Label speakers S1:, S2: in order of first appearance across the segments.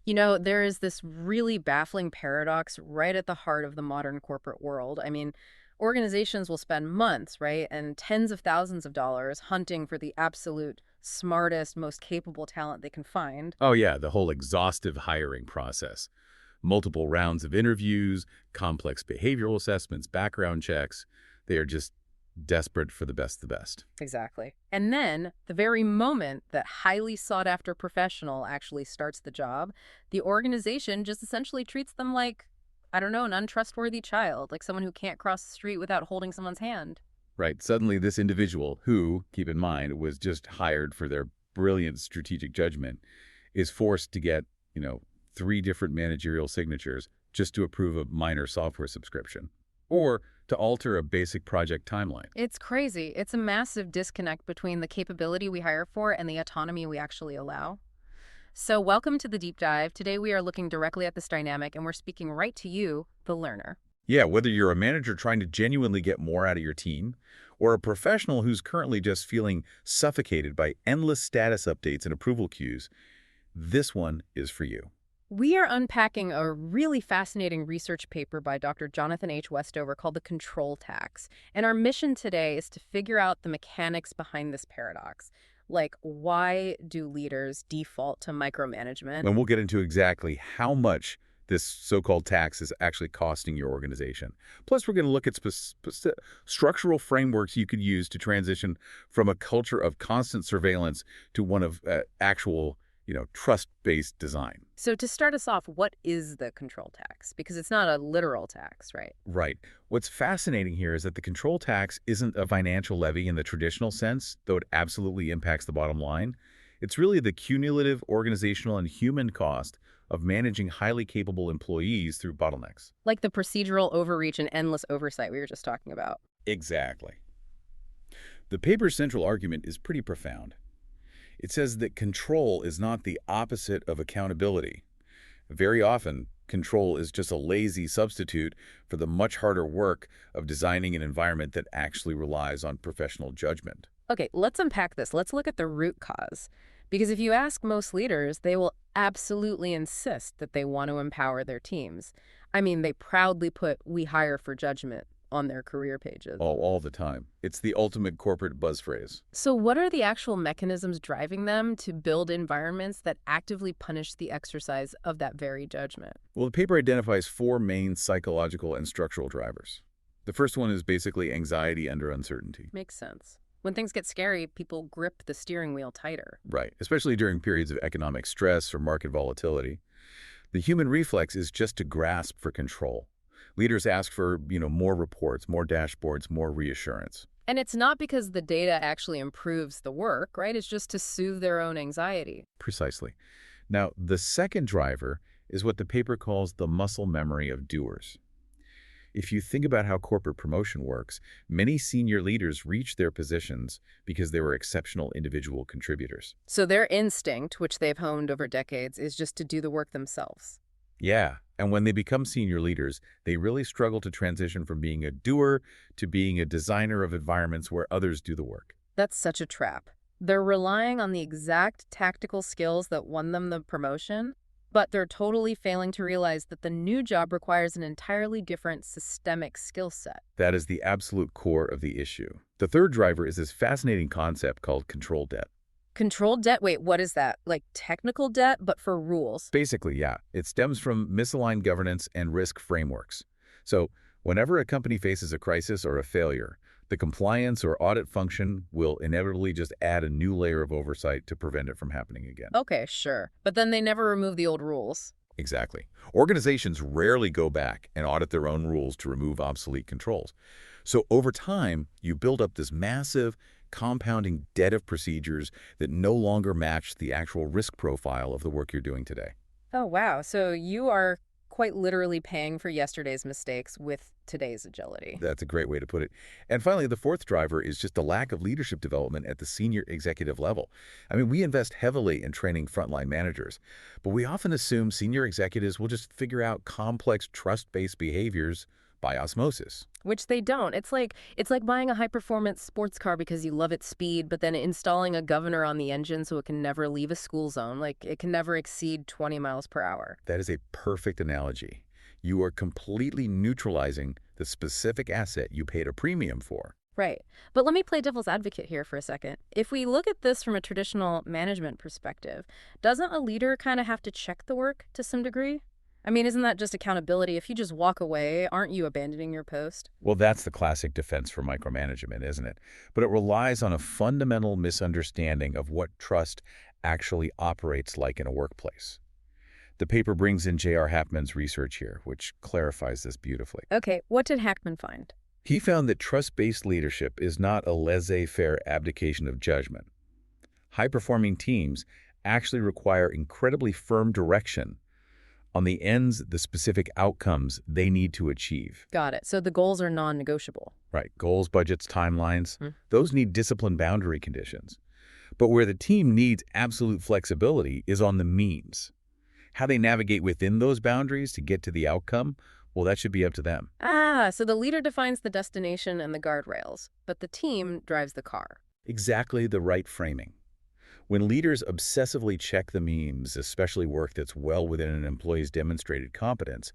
S1: You know, there is this really baffling paradox right at the heart of the modern corporate world. I mean, organizations will spend months, right, and tens of thousands of dollars hunting for the absolute smartest, most capable talent they can find.
S2: Oh yeah, the whole exhaustive hiring process. Multiple rounds of interviews, complex behavioral assessments, background checks. They are just desperate for the best of the best.
S1: Exactly. And then, the very moment that highly sought after professional actually starts the job, the organization just essentially treats them like, I don't know, an untrustworthy child, like someone who can't cross the street without holding someone's hand.
S2: Right, suddenly this individual, who, keep in mind, was just hired for their brilliant strategic judgment, is forced to get, you know, 3 different managerial signatures just to approve a minor software subscription, or to alter a basic project timeline.
S1: It's crazy. It's a massive disconnect between the capability we hire for and the autonomy we actually allow. So, welcome to the deep dive. Today, we are looking directly at this dynamic and we're speaking right to you, the learner.
S2: Yeah, whether you're a manager trying to genuinely get more out of your team, or a professional who's currently just feeling suffocated by endless status updates and approval queues, this one is for you.
S1: We are unpacking a really fascinating research paper by Dr. Jonathan H. Westover called the control tax. And our mission today is to figure out the mechanics behind this paradox. Like, why do leaders default to micromanagement?
S2: And we'll get into exactly how much this so-called tax is actually costing your organization. Plus, we're going to look at structural frameworks you could use to transition from a culture of constant surveillance to one of actual, trust-based design.
S1: So, to start us off, what is the control tax? Because it's not a literal tax, right?
S2: Right. What's fascinating here is that the control tax isn't a financial levy in the traditional sense, though it absolutely impacts the bottom line. It's really the cumulative organizational and human cost of managing highly capable employees through bottlenecks.
S1: Like the procedural overreach and endless oversight we were just talking about.
S2: Exactly. The paper's central argument is pretty profound. It says that control is not the opposite of accountability. Very often, control is just a lazy substitute for the much harder work of designing an environment that actually relies on professional judgment.
S1: Okay, let's unpack this. Let's look at the root cause. Because if you ask most leaders, they will absolutely insist that they want to empower their teams. I mean, they proudly put "we hire for judgment" on their career pages.
S2: All the time. It's the ultimate corporate buzz phrase.
S1: So what are the actual mechanisms driving them to build environments that actively punish the exercise of that very judgment?
S2: Well, the paper identifies 4 main psychological and structural drivers. The first one is basically anxiety under uncertainty.
S1: Makes sense. When things get scary, people grip the steering wheel tighter.
S2: Right, especially during periods of economic stress or market volatility. The human reflex is just to grasp for control. Leaders ask for, more reports, more dashboards, more reassurance.
S1: And it's not because the data actually improves the work, right? It's just to soothe their own anxiety.
S2: Precisely. Now, the second driver is what the paper calls the muscle memory of doers. If you think about how corporate promotion works, many senior leaders reach their positions because they were exceptional individual contributors.
S1: So their instinct, which they've honed over decades, is just to do the work themselves.
S2: Yeah, and when they become senior leaders, they really struggle to transition from being a doer to being a designer of environments where others do the work.
S1: That's such a trap. They're relying on the exact tactical skills that won them the promotion, but they're totally failing to realize that the new job requires an entirely different systemic skill set.
S2: That is the absolute core of the issue. The third driver is this fascinating concept called control debt.
S1: Controlled debt? Wait, what is that? Like technical debt, but for rules?
S2: Basically, yeah, it stems from misaligned governance and risk frameworks. So whenever a company faces a crisis or a failure, the compliance or audit function will inevitably just add a new layer of oversight to prevent it from happening again.
S1: Okay, sure. But then they never remove the old rules.
S2: Exactly. Organizations rarely go back and audit their own rules to remove obsolete controls. So over time, you build up this massive, compounding debt of procedures that no longer match the actual risk profile of the work you're doing today.
S1: Oh, wow. So you are quite literally paying for yesterday's mistakes with today's agility.
S2: That's a great way to put it. And finally, the fourth driver is just the lack of leadership development at the senior executive level. I mean, we invest heavily in training frontline managers, but we often assume senior executives will just figure out complex trust-based behaviors by osmosis.
S1: Which they don't. It's like buying a high-performance sports car because you love its speed, but then installing a governor on the engine so it can never leave a school zone. Like, it can never exceed 20 miles per hour.
S2: That is a perfect analogy. You are completely neutralizing the specific asset you paid a premium for.
S1: Right. But let me play devil's advocate here for a second. If we look at this from a traditional management perspective, doesn't a leader kind of have to check the work to some degree? I mean, isn't that just accountability? If you just walk away, aren't you abandoning your post?
S2: Well, that's the classic defense for micromanagement, isn't it? But it relies on a fundamental misunderstanding of what trust actually operates like in a workplace. The paper brings in J.R. Hackman's research here, which clarifies this beautifully.
S1: Okay, what did Hackman find?
S2: He found that trust-based leadership is not a laissez-faire abdication of judgment. High-performing teams actually require incredibly firm direction on the ends, the specific outcomes they need to achieve.
S1: Got it. So the goals are non-negotiable.
S2: Right, goals, budgets, timelines,
S1: Hmm.
S2: those need disciplined boundary conditions. But where the team needs absolute flexibility is on the means. How they navigate within those boundaries to get to the outcome, well, that should be up to them.
S1: Ah, so the leader defines the destination and the guardrails, but the team drives the car.
S2: Exactly the right framing. When leaders obsessively check the means, especially work that's well within an employee's demonstrated competence,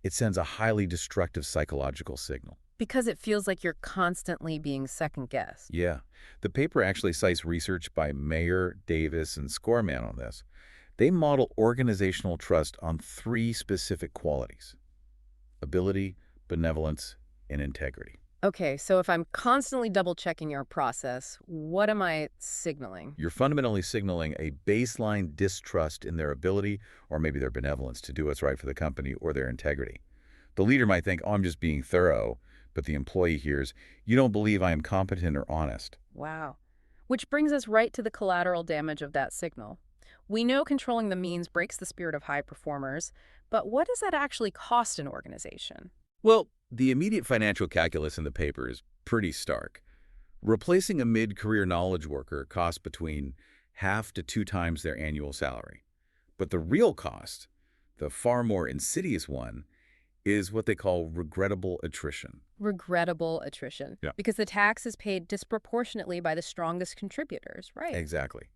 S2: it sends a highly destructive psychological signal.
S1: Because it feels like you're constantly being second-guessed.
S2: Yeah. The paper actually cites research by Mayer, Davis, and Scorman on this. They model organizational trust on 3 specific qualities: ability, benevolence, and integrity.
S1: Okay, so if I'm constantly double-checking your process, what am I signaling?
S2: You're fundamentally signaling a baseline distrust in their ability or maybe their benevolence to do what's right for the company or their integrity. The leader might think, oh, I'm just being thorough, but the employee hears, you don't believe I am competent or honest.
S1: Wow. Which brings us right to the collateral damage of that signal. We know controlling the means breaks the spirit of high performers, but what does that actually cost an organization?
S2: Well, the immediate financial calculus in the paper is pretty stark. Replacing a mid-career knowledge worker costs between half to 2 times their annual salary. But the real cost, the far more insidious one, is what they call regrettable attrition.
S1: Regrettable attrition.
S2: Yeah.
S1: Because the tax is paid disproportionately by the strongest contributors, right?
S2: Exactly.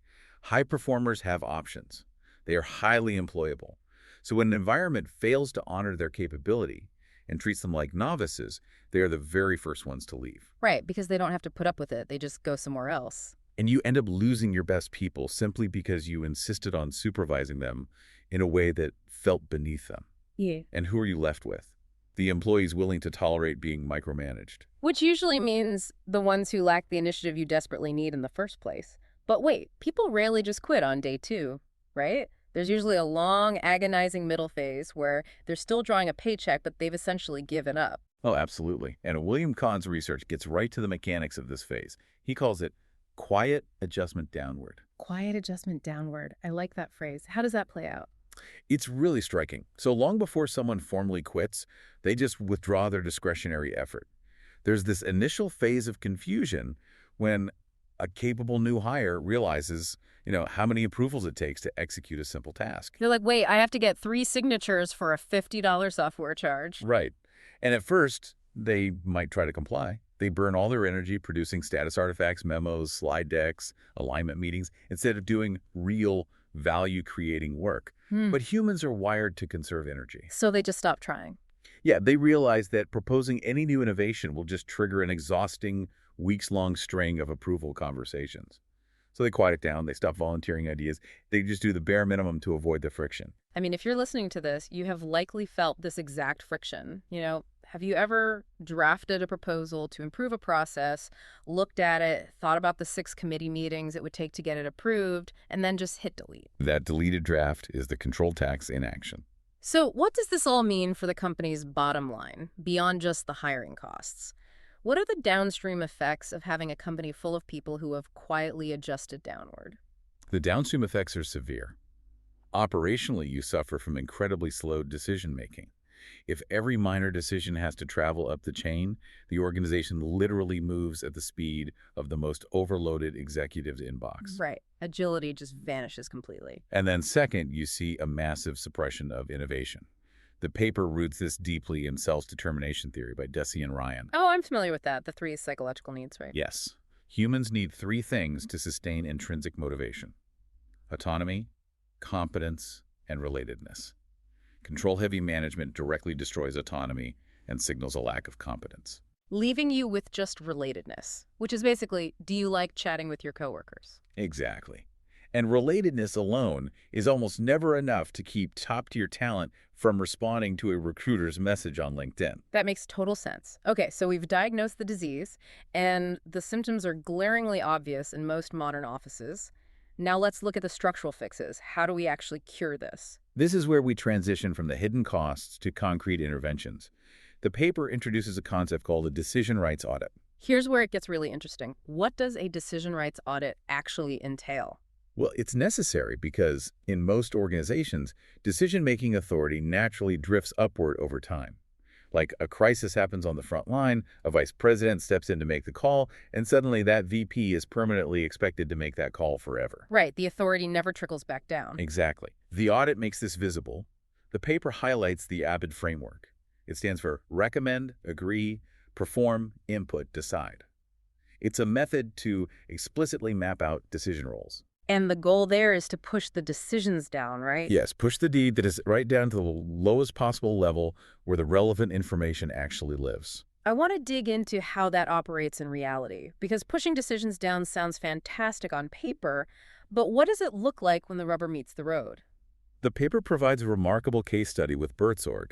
S2: High performers have options. They are highly employable. So when an environment fails to honor their capability and treats them like novices, they are the very first ones to leave.
S1: Right, because they don't have to put up with it. They just go somewhere else.
S2: And you end up losing your best people simply because you insisted on supervising them in a way that felt beneath them.
S1: Yeah.
S2: And who are you left with? The employees willing to tolerate being micromanaged.
S1: Which usually means the ones who lack the initiative you desperately need in the first place. But wait, people rarely just quit on day 2, right? There's usually a long, agonizing middle phase where they're still drawing a paycheck, but they've essentially given up.
S2: Oh, absolutely. And William Kahn's research gets right to the mechanics of this phase. He calls it quiet adjustment downward.
S1: Quiet adjustment downward. I like that phrase. How does that play out?
S2: It's really striking. So long before someone formally quits, they just withdraw their discretionary effort. There's this initial phase of confusion when a capable new hire realizes, how many approvals it takes to execute a simple task.
S1: They're like, wait, I have to get 3 signatures for a $50 software charge.
S2: Right. And at first, they might try to comply. They burn all their energy producing status artifacts, memos, slide decks, alignment meetings, instead of doing real value-creating work. But humans are wired to conserve energy.
S1: So they just stop trying.
S2: Yeah, they realize that proposing any new innovation will just trigger an exhausting, weeks-long string of approval conversations. So they quiet it down, they stop volunteering ideas, they just do the bare minimum to avoid the friction.
S1: I mean, if you're listening to this, you have likely felt this exact friction. Have you ever drafted a proposal to improve a process, looked at it, thought about the 6 committee meetings it would take to get it approved, and then just hit delete?
S2: That deleted draft is the control tax in action.
S1: So what does this all mean for the company's bottom line, beyond just the hiring costs? What are the downstream effects of having a company full of people who have quietly adjusted downward?
S2: The downstream effects are severe. Operationally, you suffer from incredibly slow decision-making. If every minor decision has to travel up the chain, the organization literally moves at the speed of the most overloaded executive's inbox.
S1: Right. Agility just vanishes completely.
S2: And then second, you see a massive suppression of innovation. The paper roots this deeply in self-determination theory by Deci and Ryan.
S1: Oh, I'm familiar with that. The three psychological needs, right?
S2: Yes, humans need three things to sustain intrinsic motivation: autonomy, competence, and relatedness. Control-heavy management directly destroys autonomy and signals a lack of competence.
S1: Leaving you with just relatedness, which is basically, do you like chatting with your coworkers?
S2: Exactly. And relatedness alone is almost never enough to keep top-tier talent from responding to a recruiter's message on LinkedIn.
S1: That makes total sense. Okay, so we've diagnosed the disease, and the symptoms are glaringly obvious in most modern offices. Now let's look at the structural fixes. How do we actually cure this?
S2: This is where we transition from the hidden costs to concrete interventions. The paper introduces a concept called a decision rights audit.
S1: Here's where it gets really interesting. What does a decision rights audit actually entail?
S2: Well, it's necessary because, in most organizations, decision-making authority naturally drifts upward over time. Like a crisis happens on the front line, a vice president steps in to make the call, and suddenly that VP is permanently expected to make that call forever.
S1: Right, the authority never trickles back down.
S2: Exactly. The audit makes this visible. The paper highlights the ABID framework. It stands for recommend, agree, perform, input, decide. It's a method to explicitly map out decision roles.
S1: And the goal there is to push the decisions down, right?
S2: Yes, push the deed that is right down to the lowest possible level where the relevant information actually lives.
S1: I want to dig into how that operates in reality, because pushing decisions down sounds fantastic on paper, but what does it look like when the rubber meets the road?
S2: The paper provides a remarkable case study with Buurtzorg.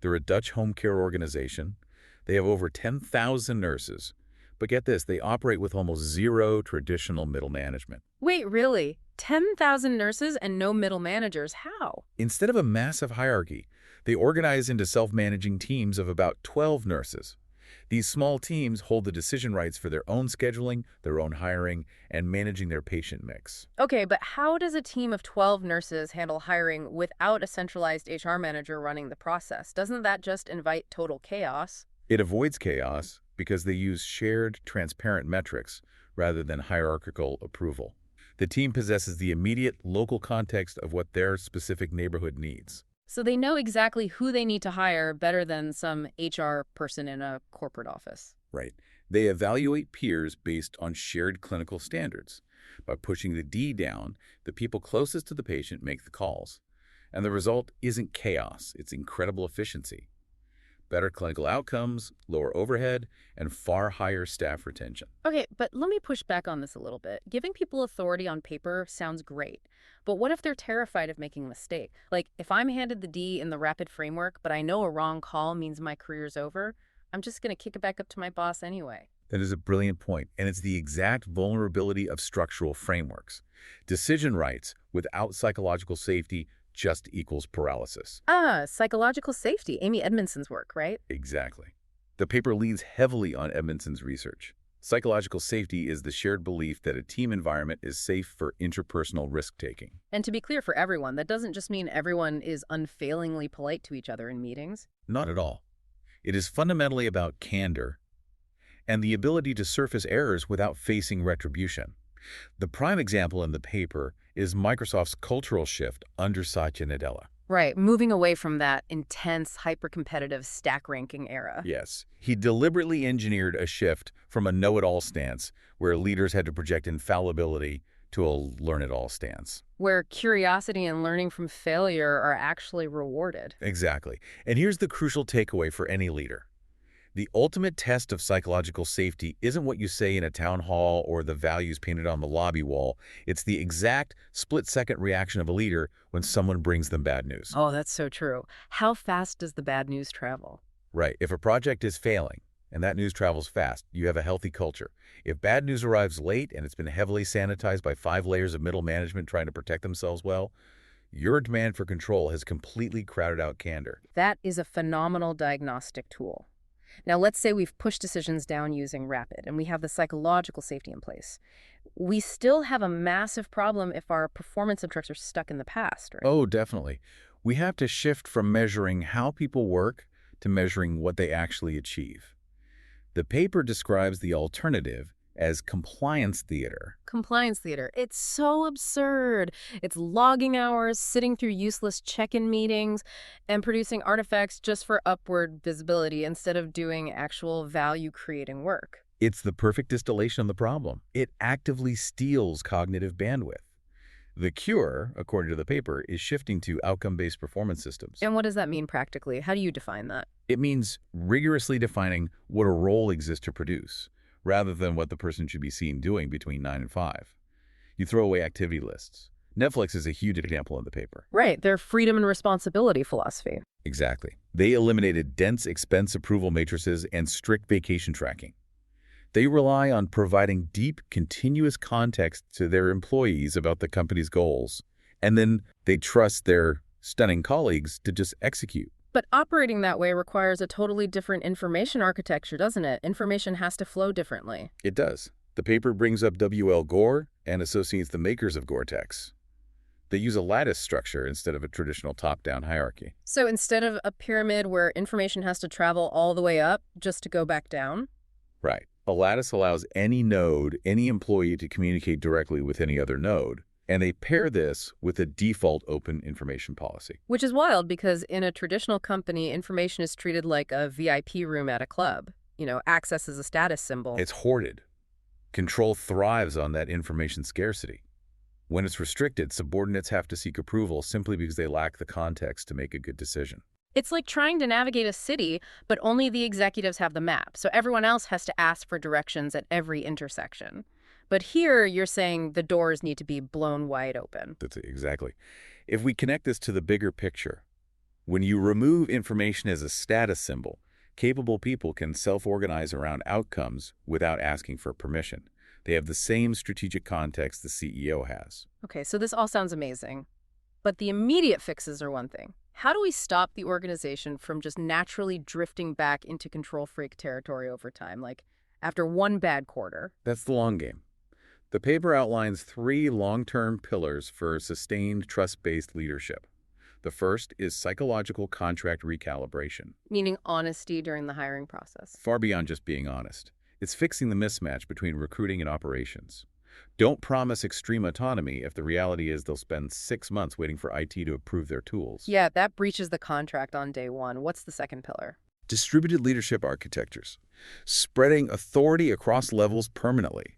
S2: They're a Dutch home care organization. They have over 10,000 nurses. But get this, they operate with almost zero traditional middle management.
S1: Wait, really? 10,000 nurses and no middle managers? How?
S2: Instead of a massive hierarchy, they organize into self-managing teams of about 12 nurses. These small teams hold the decision rights for their own scheduling, their own hiring, and managing their patient mix.
S1: Okay, but how does a team of 12 nurses handle hiring without a centralized HR manager running the process? Doesn't that just invite total chaos?
S2: It avoids chaos because they use shared, transparent metrics rather than hierarchical approval. The team possesses the immediate local context of what their specific neighborhood needs.
S1: So they know exactly who they need to hire better than some HR person in a corporate office.
S2: Right. They evaluate peers based on shared clinical standards. By pushing the D down, the people closest to the patient make the calls. And the result isn't chaos, it's incredible efficiency. Better clinical outcomes, lower overhead, and far higher staff retention.
S1: Okay, but let me push back on this a little bit. Giving people authority on paper sounds great, but what if they're terrified of making a mistake? Like, if I'm handed the D in the rapid framework, but I know a wrong call means my career's over, I'm just going to kick it back up to my boss anyway.
S2: That is a brilliant point, and it's the exact vulnerability of structural frameworks. Decision rights without psychological safety just equals paralysis.
S1: Psychological safety, Amy Edmondson's work, right?
S2: Exactly. The paper leans heavily on Edmondson's research. Psychological safety is the shared belief that a team environment is safe for interpersonal risk-taking.
S1: And to be clear for everyone, that doesn't just mean everyone is unfailingly polite to each other in meetings.
S2: Not at all. It is fundamentally about candor and the ability to surface errors without facing retribution. The prime example in the paper is Microsoft's cultural shift under Satya Nadella.
S1: Right, moving away from that intense, hyper-competitive stack ranking era.
S2: Yes. He deliberately engineered a shift from a know-it-all stance, where leaders had to project infallibility, to a learn-it-all stance.
S1: Where curiosity and learning from failure are actually rewarded.
S2: Exactly. And here's the crucial takeaway for any leader. The ultimate test of psychological safety isn't what you say in a town hall or the values painted on the lobby wall. It's the exact split-second reaction of a leader when someone brings them bad news.
S1: Oh, that's so true. How fast does the bad news travel?
S2: Right. If a project is failing, and that news travels fast, you have a healthy culture. If bad news arrives late and it's been heavily sanitized by 5 layers of middle management trying to protect themselves well, your demand for control has completely crowded out candor.
S1: That is a phenomenal diagnostic tool. Now, let's say we've pushed decisions down using rapid, and we have the psychological safety in place. We still have a massive problem if our performance metrics are stuck in the past, right?
S2: Oh, definitely. We have to shift from measuring how people work to measuring what they actually achieve. The paper describes the alternative as compliance theater.
S1: Compliance theater. It's so absurd. It's logging hours, sitting through useless check-in meetings, and producing artifacts just for upward visibility instead of doing actual value-creating work.
S2: It's the perfect distillation of the problem. It actively steals cognitive bandwidth. The cure, according to the paper, is shifting to outcome-based performance systems.
S1: And what does that mean practically? How do you define that?
S2: It means rigorously defining what a role exists to produce, rather than what the person should be seen doing between 9 and 5. You throw away activity lists. Netflix is a huge example in the paper.
S1: Right, their freedom and responsibility philosophy.
S2: Exactly. They eliminated dense expense approval matrices and strict vacation tracking. They rely on providing deep, continuous context to their employees about the company's goals, and then they trust their stunning colleagues to just execute.
S1: But operating that way requires a totally different information architecture, doesn't it? Information has to flow differently.
S2: It does. The paper brings up W.L. Gore and associates the makers of Gore-Tex. They use a lattice structure instead of a traditional top-down hierarchy.
S1: So instead of a pyramid where information has to travel all the way up just to go back down?
S2: Right. A lattice allows any node, any employee to communicate directly with any other node, and they pair this with a default open information policy.
S1: Which is wild because in a traditional company, information is treated like a VIP room at a club. Access is a status symbol.
S2: It's hoarded. Control thrives on that information scarcity. When it's restricted, subordinates have to seek approval simply because they lack the context to make a good decision.
S1: It's like trying to navigate a city, but only the executives have the map, so everyone else has to ask for directions at every intersection. But here, you're saying the doors need to be blown wide open.
S2: That's it, exactly. If we connect this to the bigger picture, when you remove information as a status symbol, capable people can self-organize around outcomes without asking for permission. They have the same strategic context the CEO has.
S1: Okay, so this all sounds amazing. But the immediate fixes are one thing. How do we stop the organization from just naturally drifting back into control freak territory over time, like after one bad quarter?
S2: That's the long game. The paper outlines 3 long-term pillars for sustained trust-based leadership. The first is psychological contract recalibration.
S1: Meaning honesty during the hiring process.
S2: Far beyond just being honest. It's fixing the mismatch between recruiting and operations. Don't promise extreme autonomy if the reality is they'll spend 6 months waiting for IT to approve their tools.
S1: Yeah, that breaches the contract on day one. What's the second pillar?
S2: Distributed leadership architectures. Spreading authority across levels permanently.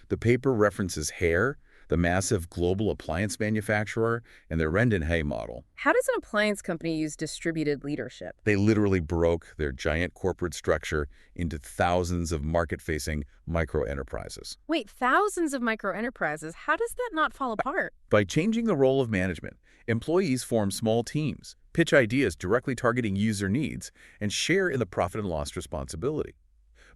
S2: The paper references Hare, the massive global appliance manufacturer, and their Rendenhay model.
S1: How does an appliance company use distributed leadership?
S2: They literally broke their giant corporate structure into thousands of market-facing micro-enterprises.
S1: Wait, thousands of micro-enterprises? How does that not fall apart?
S2: By changing the role of management, employees form small teams, pitch ideas directly targeting user needs, and share in the profit and loss responsibility.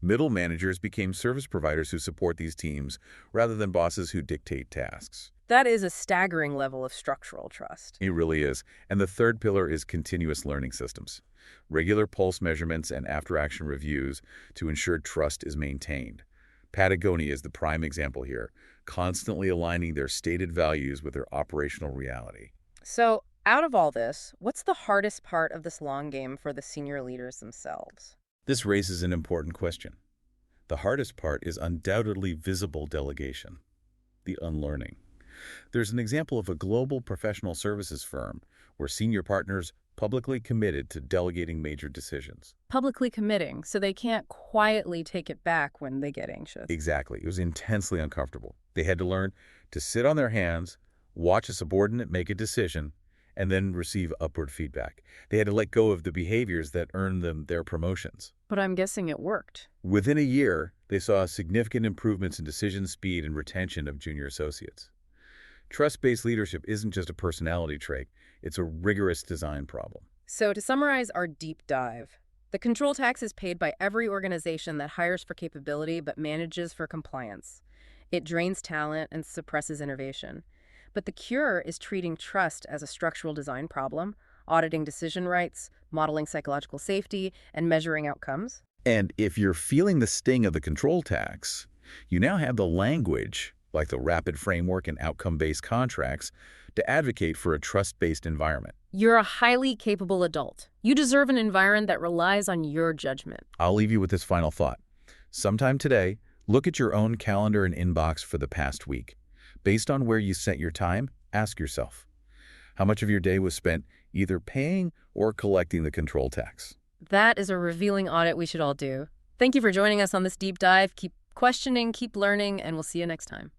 S2: Middle managers became service providers who support these teams rather than bosses who dictate tasks.
S1: That is a staggering level of structural trust.
S2: It really is. And the third pillar is continuous learning systems. Regular pulse measurements and after-action reviews to ensure trust is maintained. Patagonia is the prime example here, constantly aligning their stated values with their operational reality.
S1: So, out of all this, what's the hardest part of this long game for the senior leaders themselves?
S2: This raises an important question. The hardest part is undoubtedly visible delegation, the unlearning. There's an example of a global professional services firm where senior partners publicly committed to delegating major decisions.
S1: Publicly committing, so they can't quietly take it back when they get anxious.
S2: Exactly. It was intensely uncomfortable. They had to learn to sit on their hands, watch a subordinate make a decision, and then receive upward feedback. They had to let go of the behaviors that earned them their promotions.
S1: But I'm guessing it worked.
S2: Within a year, they saw significant improvements in decision speed and retention of junior associates. Trust-based leadership isn't just a personality trait, it's a rigorous design problem.
S1: So to summarize our deep dive, the control tax is paid by every organization that hires for capability but manages for compliance. It drains talent and suppresses innovation. But the cure is treating trust as a structural design problem, auditing decision rights, modeling psychological safety, and measuring outcomes.
S2: And if you're feeling the sting of the control tax, you now have the language, like the rapid framework and outcome-based contracts, to advocate for a trust-based environment.
S1: You're a highly capable adult. You deserve an environment that relies on your judgment.
S2: I'll leave you with this final thought. Sometime today, Look at your own calendar and inbox for the past week. Based on where you set your time, ask yourself, how much of your day was spent either paying or collecting the control tax?
S1: That is a revealing audit we should all do. Thank you for joining us on this deep dive. Keep questioning, keep learning, and we'll see you next time.